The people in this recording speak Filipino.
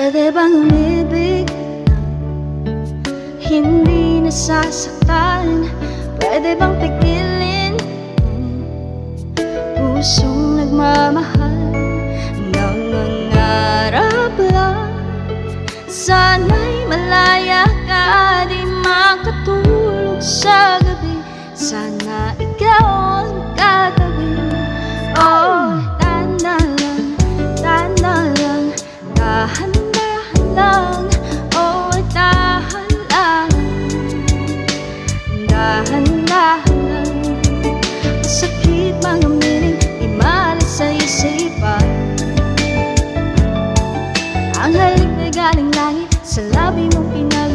Pwede bang umibig hindi nasasaktan? Pwede bang pigilin pusong nagmamahal? Nangangarap lang sana'y malaya ka, di makatulog sa gabi. Sana ikaw ang katabi. Oh, tanda lang, dahan-dahan lang. Oh, dahan lang, dahan-dahan lang. Masakit mga miling, di maalis sa isipan. Ang halik na galing langit, sa labi mong pinag